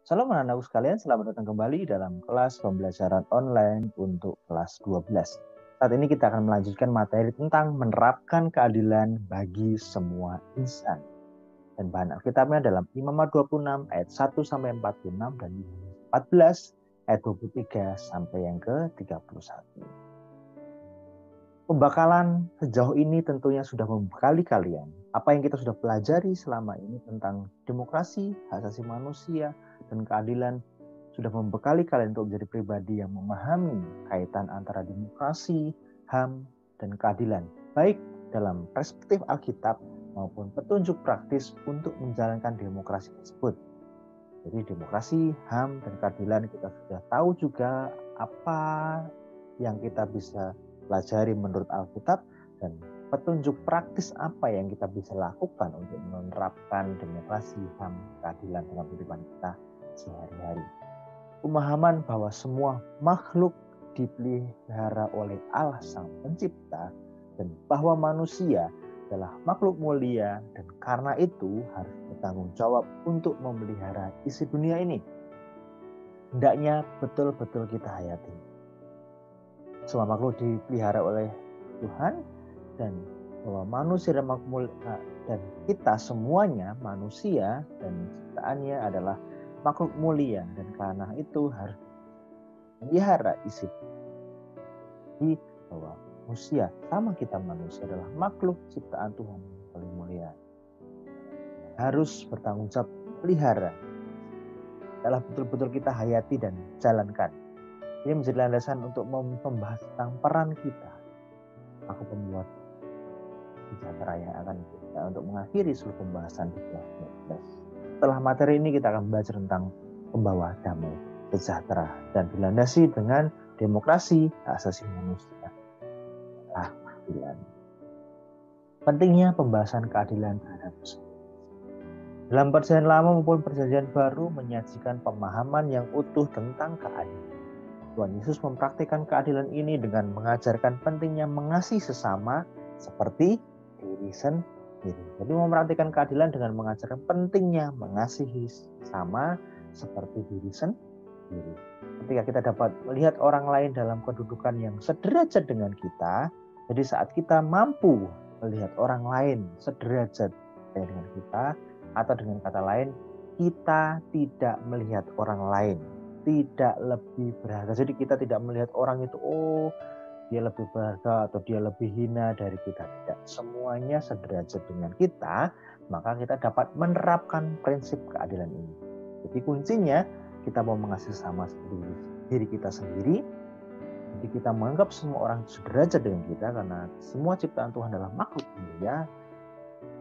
Salam anak-anakku sekalian, selamat datang kembali dalam kelas pembelajaran online untuk kelas 12. Saat ini kita akan melanjutkan materi tentang menerapkan keadilan bagi semua insan. Dan bahan Alkitabnya dalam Imamat 26 ayat 1 sampai 46 dan 14 ayat 23 sampai yang ke-31. Pembekalan sejauh ini tentunya sudah membekali kalian. Apa yang kita sudah pelajari selama ini tentang demokrasi, hak asasi manusia, dan keadilan sudah membekali kalian untuk menjadi pribadi yang memahami kaitan antara demokrasi, HAM, dan keadilan. Baik dalam perspektif Alkitab maupun petunjuk praktis untuk menjalankan demokrasi tersebut. Jadi demokrasi, HAM, dan keadilan kita sudah tahu juga apa yang kita bisa pelajari menurut Alkitab dan petunjuk praktis apa yang kita bisa lakukan untuk menerapkan demokrasi, HAM, keadilan dalam kehidupan kita sehari-hari. Pemahaman bahwa semua makhluk dipelihara oleh Allah Sang Pencipta dan bahwa manusia adalah makhluk mulia dan karena itu harus bertanggung jawab untuk memelihara isi dunia ini. Hendaknya betul-betul kita hayati. Semua makhluk dipelihara oleh Tuhan dan bahwa manusia dan makhluk dan kita semuanya manusia dan ciptaannya adalah makhluk mulia dan karena itu harus memelihara isi dunia bahwa manusia sama kita manusia adalah makhluk ciptaan Tuhan yang paling mulia. Harus bertanggung jawab pelihara adalah betul-betul kita hayati dan jalankan. Ini menjadi landasan untuk membahas tentang peran kita. Aku pembuat bicara yang akan kita untuk mengakhiri seluruh pembahasan di kelas 12. Setelah materi ini kita akan belajar tentang pembawa damai sejahtera dan dilandasi dengan demokrasi, hak asasi manusia. Keadilan. Pentingnya pembahasan keadilan terhadap semua. Dalam perjanjian lama maupun perjanjian baru menyajikan pemahaman yang utuh tentang keadilan. Tuhan Yesus mempraktikkan keadilan ini dengan mengajarkan pentingnya mengasihi sesama seperti diri sendiri. Jadi mempraktikkan keadilan dengan mengajarkan pentingnya mengasihi sesama seperti diri sendiri. Ketika kita dapat melihat orang lain dalam kedudukan yang sederajat dengan kita, jadi saat kita mampu melihat orang lain sederajat dengan kita, atau dengan kata lain, kita tidak melihat orang lain tidak lebih berharga. Jadi kita tidak melihat orang itu, oh dia lebih berharga atau dia lebih hina dari kita. Tidak. Semuanya sederajat dengan kita, maka kita dapat menerapkan prinsip keadilan ini. Jadi kuncinya kita mau mengasihi sama seperti diri kita sendiri. Jadi kita menganggap semua orang sederajat dengan kita karena semua ciptaan Tuhan adalah makhluk mulia.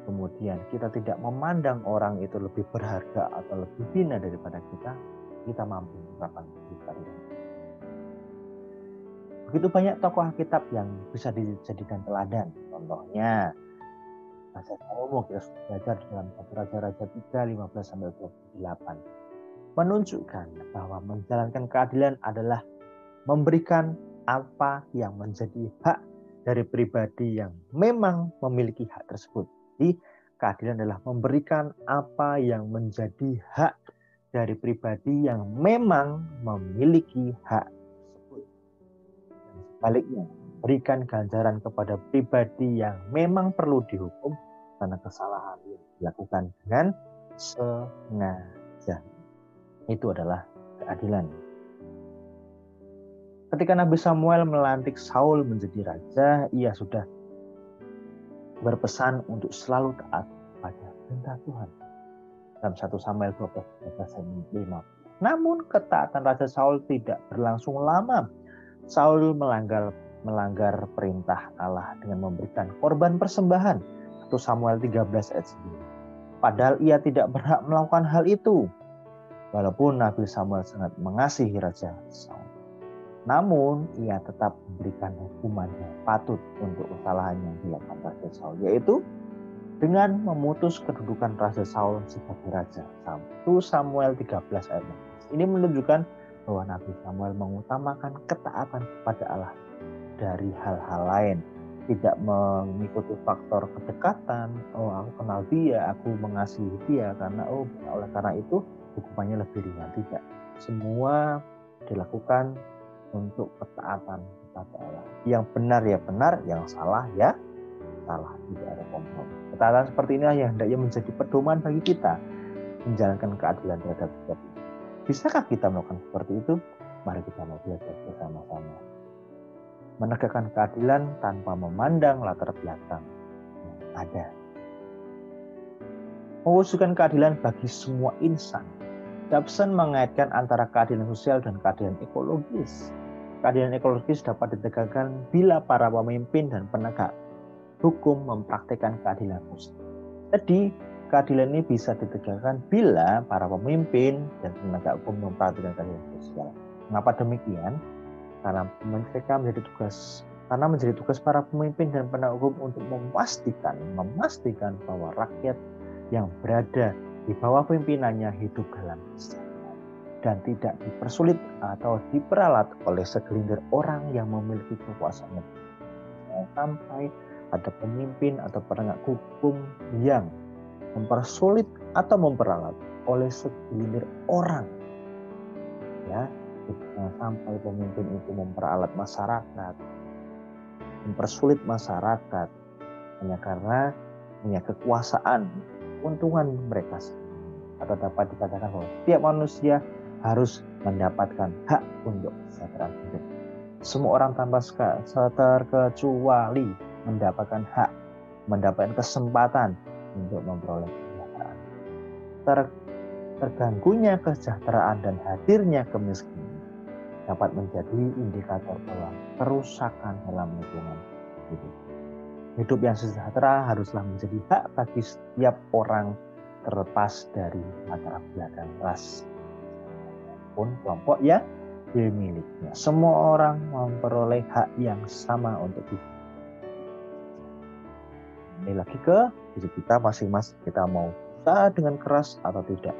Kemudian kita tidak memandang orang itu lebih berharga atau lebih hina daripada kita mampu menerapkan keadilan. Begitu banyak tokoh Alkitab yang bisa dijadikan teladan. Contohnya Raja Salomo, kita sudah belajar dalam 1 Raja-Raja 3, 15-28. Menunjukkan bahwa menjalankan keadilan adalah memberikan apa yang menjadi hak dari pribadi yang memang memiliki hak tersebut. Jadi keadilan adalah memberikan apa yang menjadi hak dari pribadi yang memang memiliki hak tersebut. Dan sebaliknya, berikan ganjaran kepada pribadi yang memang perlu dihukum karena kesalahan yang dilakukan dengan sengaja. Itu adalah keadilan. Ketika Nabi Samuel melantik Saul menjadi raja, ia sudah berpesan untuk selalu taat pada perintah Tuhan. Dalam 1 Samuel 12:5. Namun ketaatan Raja Saul tidak berlangsung lama. Saul melanggar perintah Allah dengan memberikan korban persembahan. 1 Samuel 13:9. Padahal ia tidak berhak melakukan hal itu. Walaupun Nabi Samuel sangat mengasihi Raja Saul. Namun ia tetap memberikan hukuman yang patut untuk kesalahan yang dilakukan Raja Saul, yaitu dengan memutus kedudukan Raja Saul sebagai raja. 1 Samuel 13:6. Ini menunjukkan bahwa Nabi Samuel mengutamakan ketaatan kepada Allah dari hal-hal lain. tidak mengikuti faktor kedekatan. Oh, aku kenal dia, aku mengasihi dia karena oleh karena itu hukumannya lebih ringan. Tidak. Semua dilakukan untuk ketaatan kepada Allah. Yang benar ya benar, yang salah ya salah. Tidak ada kompromi. Ketaatan seperti inilah yang hendaknya menjadi pedoman bagi kita menjalankan keadilan terhadap setiap itu. Bisakah kita melakukan seperti itu? Mari kita mau belajar bersama-sama. Menegakkan keadilan tanpa memandang latar belakang yang ada. Mewujudkan keadilan bagi semua insan. Dobson mengaitkan antara keadilan sosial dan keadilan ekologis. Keadilan ekologis dapat ditegakkan bila para pemimpin dan penegak hukum mempraktikkan keadilan sosial. Jadi, keadilan ini bisa ditegakkan bila para pemimpin dan penegak hukum mempraktikkan keadilan sosial. Mengapa demikian? Karena menjadi tugas para pemimpin dan penegak hukum untuk memastikan bahwa rakyat yang berada di bawah pimpinannya hidup dalam kesejahteraan dan tidak dipersulit atau diperalat oleh segelintir orang yang memiliki kekuasaan. Sampai ada pemimpin atau penegak hukum yang mempersulit atau memperalat oleh segelintir orang, ya. Sampai pemimpin itu memperalat masyarakat, mempersulit masyarakat hanya karena punya kekuasaan, keuntungan mereka sendiri. Atau dapat dikatakan bahwa setiap manusia harus mendapatkan hak untuk kesejahteraan hidup. Semua orang tanpa terkecuali mendapatkan hak, mendapatkan kesempatan untuk memperoleh kesejahteraan. Terganggunya kesejahteraan dan hadirnya kemiskinan dapat menjadi indikator bahwa kerusakan dalam lingkungan hidup. Hidup yang sejahtera haruslah menjadi hak bagi setiap orang terlepas dari latar belakang ras pun kelompok yang dimilikinya. Semua orang memperoleh hak yang sama untuk hidup. Ini lagi ke diri kita masing-masing. Kita mau usaha dengan keras atau tidak.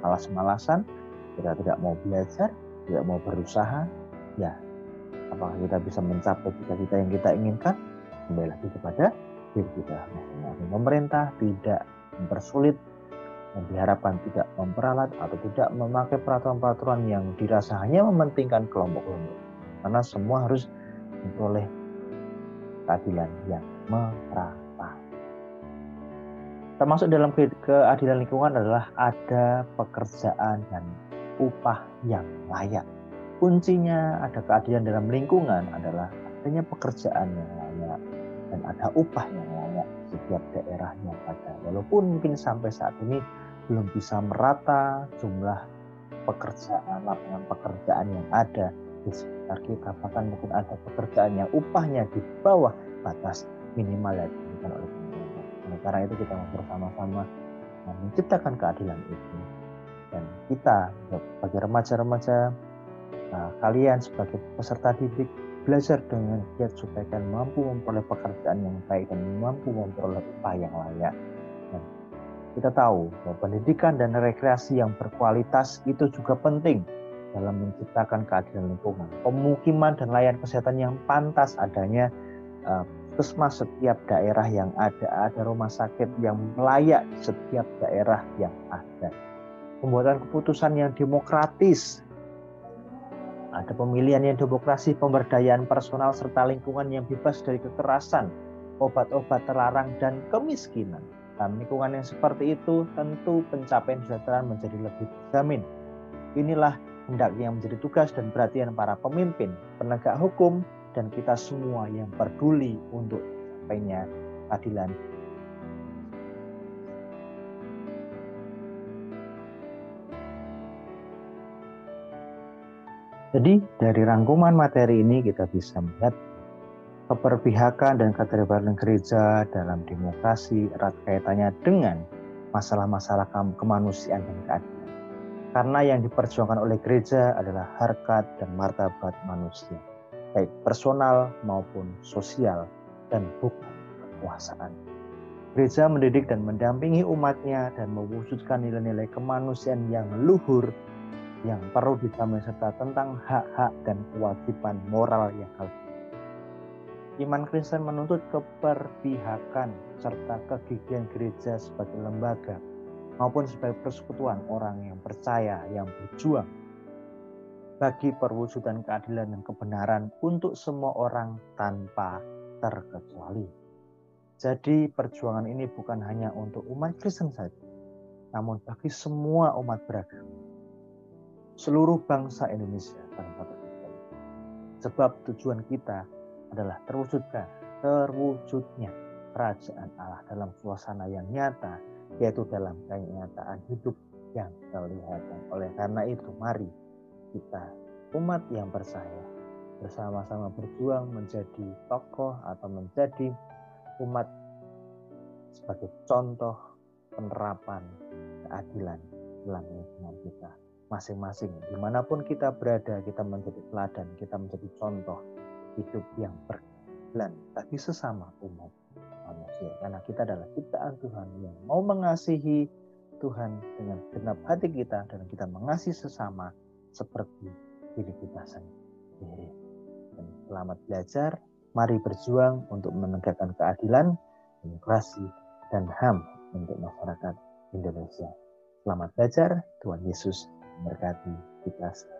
Malas-malasan, kita tidak mau belajar, tidak mau berusaha, ya apakah kita bisa mencapai cita-cita yang kita inginkan? Kembali lagi kepada diri kita masing-masing. Pemerintah tidak mempersulit, yang diharapkan tidak memperalat atau tidak memakai peraturan-peraturan yang dirasa hanya mementingkan kelompok-kelompok, karena semua harus memperoleh keadilan yang merata. Termasuk dalam keadilan lingkungan adalah ada pekerjaan dan upah yang layak. Kuncinya ada keadilan dalam lingkungan adalah adanya pekerjaan yang layak dan ada upah yang layak di setiap daerah yang ada. Walaupun mungkin sampai saat ini belum bisa merata jumlah pekerjaan, lapangan pekerjaan yang ada di sekitar kita, bahkan mungkin ada pekerjaan yang upahnya di bawah batas minimal yang diberikan oleh pemerintah. Karena itu kita bersama-sama menciptakan keadilan itu. Dan kita sebagai remaja-remaja, kalian sebagai peserta didik belajar dengan giat supaya kalian mampu memperoleh pekerjaan yang baik dan mampu memperoleh upah yang layak. Dan kita tahu bahwa pendidikan dan rekreasi yang berkualitas itu juga penting dalam menciptakan keadilan lingkungan. Pemukiman dan layanan kesehatan yang pantas adanya, puskesmas setiap daerah yang ada rumah sakit yang layak di setiap daerah yang ada. Pembuatan keputusan yang demokratis, ada pemilihan yang demokrasi, pemberdayaan personal serta lingkungan yang bebas dari kekerasan, obat-obat terlarang dan kemiskinan. Dalam lingkungan yang seperti itu, tentu pencapaian kesejahteraan menjadi lebih terjamin. Inilah hendaknya menjadi tugas dan perhatian para pemimpin, penegak hukum, dan kita semua yang peduli untuk sampainya keadilan. Jadi dari rangkuman materi ini kita bisa melihat keberpihakan dan keterlibatan gereja dalam demokrasi erat kaitannya dengan masalah-masalah kemanusiaan dan keadilan. Karena yang diperjuangkan oleh gereja adalah harkat dan martabat manusia, baik personal maupun sosial, dan bukan kekuasaan. Gereja mendidik dan mendampingi umatnya dan mewujudkan nilai-nilai kemanusiaan yang luhur yang perlu dijamin serta tentang hak-hak dan kewajiban moral yang harus. Iman Kristen menuntut keberpihakan serta kegigihan gereja sebagai lembaga maupun sebagai persekutuan orang yang percaya, yang berjuang bagi perwujudan keadilan dan kebenaran untuk semua orang tanpa terkecuali. Jadi perjuangan ini bukan hanya untuk umat Kristen saja, namun bagi semua umat beragama, seluruh bangsa Indonesia tanpa terkecuali. Sebab tujuan kita adalah terwujudnya kerajaan Allah dalam suasana yang nyata, yaitu dalam kenyataan hidup yang kelihatan. Oleh karena itu, mari kita, umat yang percaya, bersama-sama berjuang menjadi tokoh atau menjadi umat sebagai contoh penerapan keadilan dalam lingkungan kita masing-masing. Dimanapun kita berada, kita menjadi teladan, kita menjadi contoh hidup yang berkeadilan bagi sesama umat manusia. Karena kita adalah ciptaan Tuhan yang mau mengasihi Tuhan dengan genap hati kita, dan kita mengasihi sesama seperti diri kita sendiri. Dan selamat belajar, mari berjuang untuk menegakkan keadilan, demokrasi, dan HAM untuk masyarakat Indonesia. Selamat belajar, Tuhan Yesus memberkati kita semua.